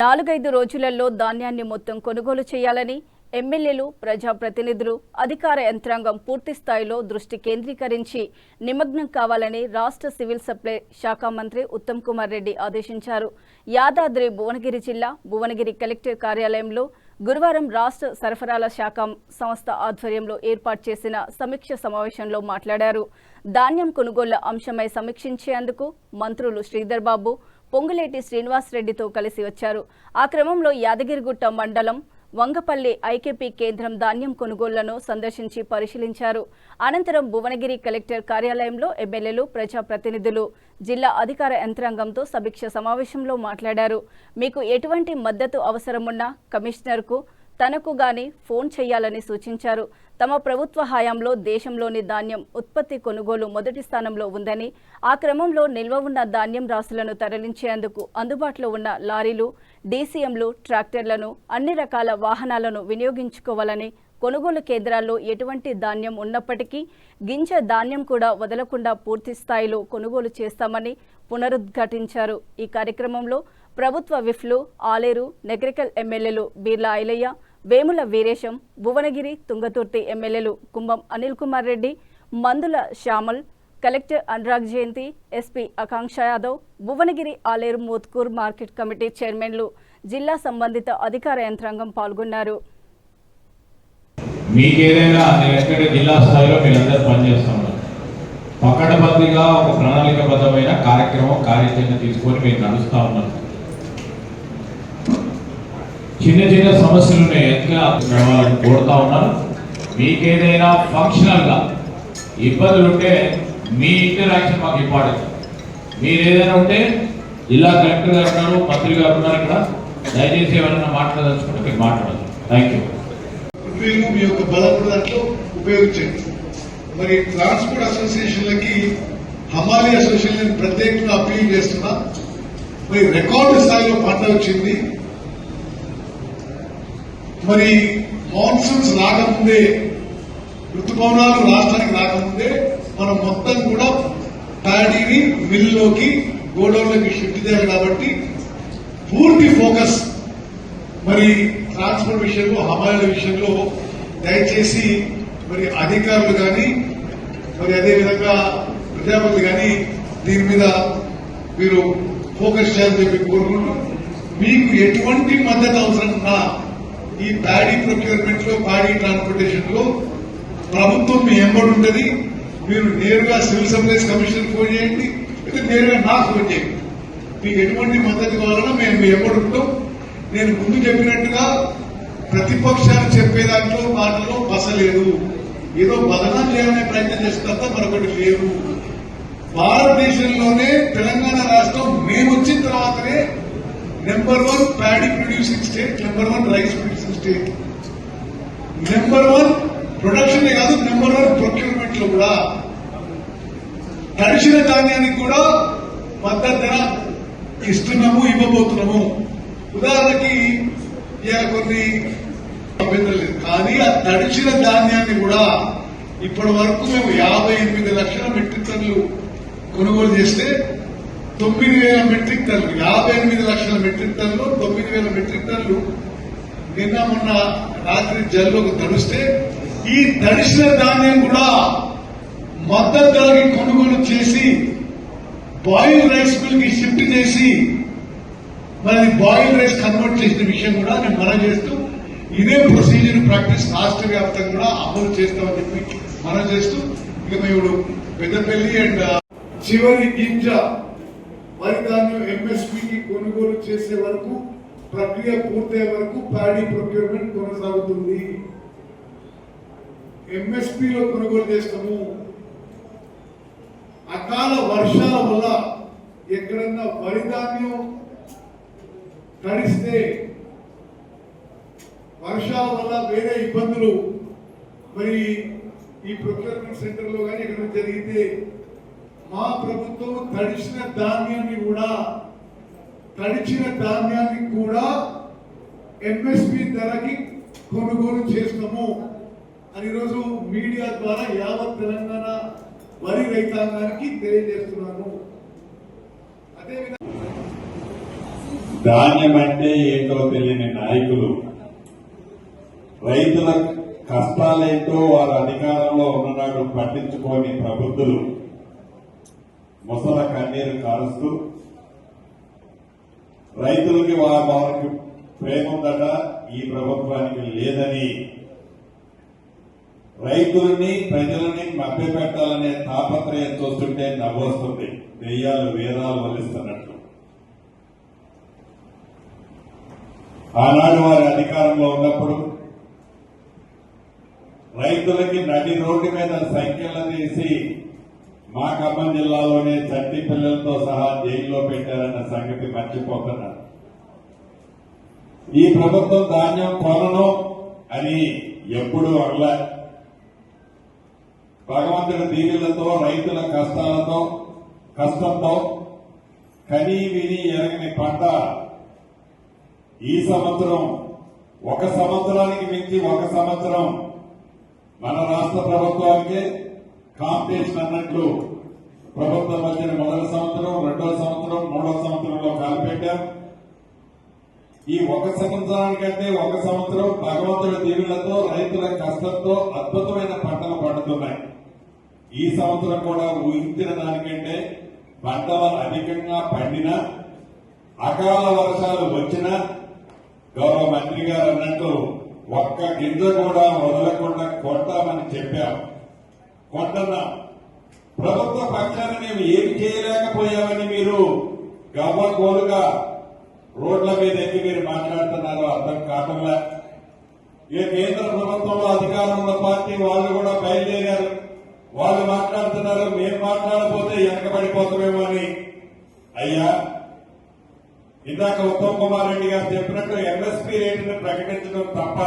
4-5 రోజులలో ధాన్యాన్ని మొత్తం కొనుగోలు చేయాలని ఎమ్మెల్యేలు, ప్రజాప్రతినిధులు, అధికార యంత్రాంగం పూర్తి స్థాయిలో దృష్టి కేంద్రీకరించి నిమగ్నం కావాలని రాష్ట్ర సివిల్ సప్లై శాఖ మంత్రి ఉత్తమ్ కుమార్ రెడ్డి ఆదేశించారు. యాదాద్రి భువనగిరి జిల్లా భువనగిరి కలెక్టర్ కార్యాలయంలో గురువారం రాష్ట్ర సరఫరాల శాఖ సంస్థ ఆధ్వర్యంలో ఏర్పాటు చేసిన సమీక్ష సమావేశంలో మాట్లాడారు. ధాన్యం కొనుగోళ్ల అంశమై సమీక్షించేందుకు మంత్రులు శ్రీధర్ బాబు, పొంగులేటి శ్రీనివాస్ రెడ్డితో కలిసి వచ్చారు. ఆ క్రమంలో యాదగిరిగుట్ట మండలం వంగపల్లి ఐకేపీ కేంద్రం ధాన్యం కొనుగోళ్లను సందర్శించి పరిశీలించారు. అనంతరం భువనగిరి కలెక్టర్ కార్యాలయంలో ఎమ్మెల్యేలు, ప్రజాప్రతినిధులు, జిల్లా అధికార యంత్రాంగంతో సమీక్ష సమావేశంలో మాట్లాడారు. మీకు ఎటువంటి మద్దతు అవసరమున్నా కమిషనర్కు, తనకు గాని ఫోన్ చేయాలని సూచించారు. తమ ప్రభుత్వ హయాంలో దేశంలోని ధాన్యం ఉత్పత్తి కొనుగోలు మొదటి స్థానంలో ఉందని, ఆ క్రమంలో నిల్వ ఉన్న ధాన్యం రాశులను తరలించేందుకు అందుబాటులో ఉన్న లారీలు, డీసీఎంలు, ట్రాక్టర్లను, అన్ని రకాల వాహనాలను వినియోగించుకోవాలని, కొనుగోలు కేంద్రాల్లో ఎటువంటి ధాన్యం ఉన్నప్పటికీ గింజ ధాన్యం కూడా వదలకుండా పూర్తి స్థాయిలో కొనుగోలు చేస్తామని పునరుద్ఘాటించారు. ఈ కార్యక్రమంలో ప్రభుత్వ విఫ్లు, ఆలేరు, నగరికల్ ఎమ్మెల్యేలు బీర్లా ఐలయ్య, వేముల వీరేశం, భువనగిరి, తుంగతుర్తి ఎమ్మెల్యేలు కుంభం అనిల్ కుమార్ రెడ్డి, మందుల శ్యామల్, కలెక్టర్ అనురాగ్ జయంతి, ఎస్పీ ఆకాంక్ష యాదవ్, భువనగిరి, ఆలేరు, మోత్కూర్ మార్కెట్ కమిటీ చైర్మన్లు, జిల్లా సంబంధిత అధికార యంత్రాంగం పాల్గొన్నారు. మీకేదైనా జిల్లా స్థాయిలో మీరందరూ పనిచేస్తున్నారు. పకడ్బందీగా ఒక ప్రణాళికబద్ధమైన కార్యాచరణ తీసుకొని మీరు నడుస్తూ ఉన్నారు. చిన్న చిన్న సమస్యలు నడవాలని కోరుతా ఉన్నాను. మీకేదైనా ఫంక్షనల్గా ఇబ్బందులు ఉంటే మీ ఇంటరాక్షన్ మాకు ఇంపార్టెంట్. మీరు ఏదైనా ఉంటే జిల్లా కలెక్టర్ గారు ఉన్నారు, మంత్రి గారు ఉన్నారు, ఇక్కడ దయచేసి ఎవరైనా మాట్లాడదలుచుకుంటే మీరు మాట్లాడదు. Thank you. మీ యొక్క బలం కూడా దాంట్లో ఉపయోగించండి. మరి ట్రాన్స్పోర్ట్ అసోసియేషన్లకి, హమాలీ అసోసియేషన్ ప్రత్యేకంగా అప్పీల్ చేస్తున్నా. మరి రికార్డు స్థాయిలో పంట వచ్చింది. మరి మాన్సూన్స్ రాకముందే, ఋతుపవనాలు రాష్ట్రానికి రాకముందే మనం మొత్తం కూడా ప్యాడీని మిల్లులోకి, గోడౌన్లోకి షిఫ్ట్ చేయాలి. కాబట్టి పూర్తి ఫోకస్ మరి ట్రాన్స్పోర్ట్ విషయంలో, హమాలీల విషయంలో దయచేసి మరి అధికారులు కానీ, మరి అదేవిధంగా ప్రజాపతులు కానీ దీని మీద మీరు ఫోకస్ చేయాలని చెప్పి కోరుకుంటూ, మీకు ఎటువంటి మద్దతు అవసరం ఉన్నా ఈ ప్యాడీ ప్రొక్యూర్మెంట్ లో, ప్యాడీ ట్రాన్స్పోర్టేషన్ లో ప్రభుత్వం మీ ఎంబడి ఉంటుంది. మీరు నేరుగా సివిల్ సప్లైస్ కమిషనర్ ఫోన్ చేయండి, లేదా నేరుగా నాకు ఫోన్ చేయండి. మీకు ఎటువంటి మద్దతు కావాలన్నా మేము మీ ఎంబడి ఉంటాం. నేను ముందు చెప్పినట్టుగా ప్రతిపక్షాలు చెప్పే దాంట్లో మాటలో బసలేదు. ఏదో బదనాం చేయాలనే ప్రయత్నం చేస్తున్నా, మరొకటి లేదు. భారతదేశంలోనే తెలంగాణ రాష్ట్రం మేము వచ్చిన తర్వాతనే number 1 paddy producing state, number 1 rice producing state, number 1 production కాదు, నెంబర్ 1 ప్రొక్యూర్మెంట్ లో కూడా. తడిసిన ధాన్యానికి కూడా మద్దతు ధర ఇస్తున్నాము, ఇవ్వబోతున్నాము. ఉదాహరణకి కొన్ని అభ్యంతరం లేదు, కానీ ఆ తడిచిన ధాన్యాన్ని కూడా ఇప్పటి వరకు మేము 58 లక్షల మెట్రిక్ టన్నులు కొనుగోలు చేస్తే 9,000 మెట్రిక్ టన్నులు, 58 లక్షల మెట్రిక్ టన్నులు, 9,000 మెట్రిక్ టన్నులు నిన్న మొన్న రాత్రి జల్లోకి తడిస్తే, ఈ తడిసిన ధాన్యం కూడా మద్దతు ధరకి కొనుగోలు చేసి బాయిల్ రైస్ మిల్ కి షిఫ్ట్ చేసి మరి బాయిల్ రైస్ కన్వర్ట్ చేసిన విషయం కూడా నేను మనం చేస్తూ, ఇదే ప్రొసీజర్ ప్రాక్టీస్ రాష్ట్ర వ్యాప్తంగా కూడా అమలు చేస్తామని చెప్పి మనం చేస్తూ, ఇక మేము పెద్దపల్లి అండ్ చివరి గింజ వరి ధాన్యం ఎంఎస్పీకి కొనుగోలు చేసే వరకు, ప్రక్రియ పూర్తయ్యే వరకు ప్యాడీ ప్రొక్యూర్మెంట్ కొనసాగుతుంది. ఎంఎస్పీలో కొనుగోలు చేస్తాము. అకాల వర్షాల వల్ల ఎక్కడన్నా వరి ధాన్యం తడిస్తే, వర్షాల వల్ల వేరే ఇబ్బందులు మరి ఈ ప్రొక్యూర్మెంట్ సెంటర్ లో కానీ ఎక్కడ జరిగితే, మా ప్రభుత్వం తడిచిన ధాన్యాన్ని కూడా ఎంఎస్పీ ధరకి కొనుగోలు చేస్తాము అని ఈరోజు మీడియా ద్వారా యావత్ తెలంగాణ వరి రైతాంగానికి తెలియజేస్తున్నాను. అదేవిధంగా ధాన్యం అంటే ఏంటో తెలియని నాయకులు, రైతుల కష్టాలేంటో వారు అధికారంలో ఉన్ననాడు పట్టించుకోని ప్రబుద్ధులు ముసల కన్నీరు కారుస్తూ రైతులకి వారికి ప్రేమ ఉందట, ఈ ప్రభుత్వానికి లేదని రైతుల్ని ప్రజలని మభ్యపెట్టాలనే తాపత్రయం చూస్తుంటే నవ్వొస్తుంది. దెయ్యాలు వేదాలు వలిస్తున్నట్లు. ఆనాడు వారి అధికారంలో ఉన్నప్పుడు రైతులకి నడి రోడ్డు మీద సంఖ్యలు తీసి మా ఖమ్మం జిల్లాలోనే చట్టి పిల్లలతో సహా జైల్లో పెట్టారన్న సంగతి మర్చిపోతున్నారు. ఈ ప్రభుత్వం ధాన్యం కొనను అని ఎప్పుడూ అనలే. భగవంతుడి దీవులతో రైతుల కష్టంతో కని విని ఎరగని పంట ఈ సంవత్సరం, ఒక సంవత్సరానికి మించి ఒక సంవత్సరం మన రాష్ట్ర ప్రభుత్వానికి కాంపిటీషన్ అన్నట్లు ప్రభుత్వం వచ్చిన మొదటి సంవత్సరం, రెండో సంవత్సరం, మూడో సంవత్సరంలో కాలుపెట్టాం. ఈ ఒక సంవత్సరానికంటే ఒక సంవత్సరం భగవంతుడి దీవులతో రైతుల కష్టంతో అద్భుతమైన పంటలు పండుతున్నాయి. ఈ సంవత్సరం కూడా ఊహించిన దానికంటే పంటలు అధికంగా పండినా, అకాల వర్షాలు వచ్చినా గౌరవ మంత్రి గారు అన్నట్టు ఒక్క గింజ కూడా వదలకుండా కొట్టామని చెప్పాం. కొంటున్నాం. ప్రభుత్వ పక్షాన్ని మేము ఏమి చేయలేకపోయామని మీరు గవ్వగోలుగా రోడ్ల మీద ఎక్కి మీరు మాట్లాడుతున్నారో అర్థం కావట్లే. ఇక కేంద్ర ప్రభుత్వంలో అధికారం ఉన్న పార్టీ వాళ్ళు కూడా బయలుదేరారు. వాళ్ళు మాట్లాడుతున్నారు, మేము మాట్లాడకపోతే వెనకబడిపోతామేమో అని. అయ్యా, ఇందాక ఉత్తమ్ కుమార్ రెడ్డి గారు చెప్పినట్టు ఎంఎస్పీ రేటును ప్రకటించడం తప్ప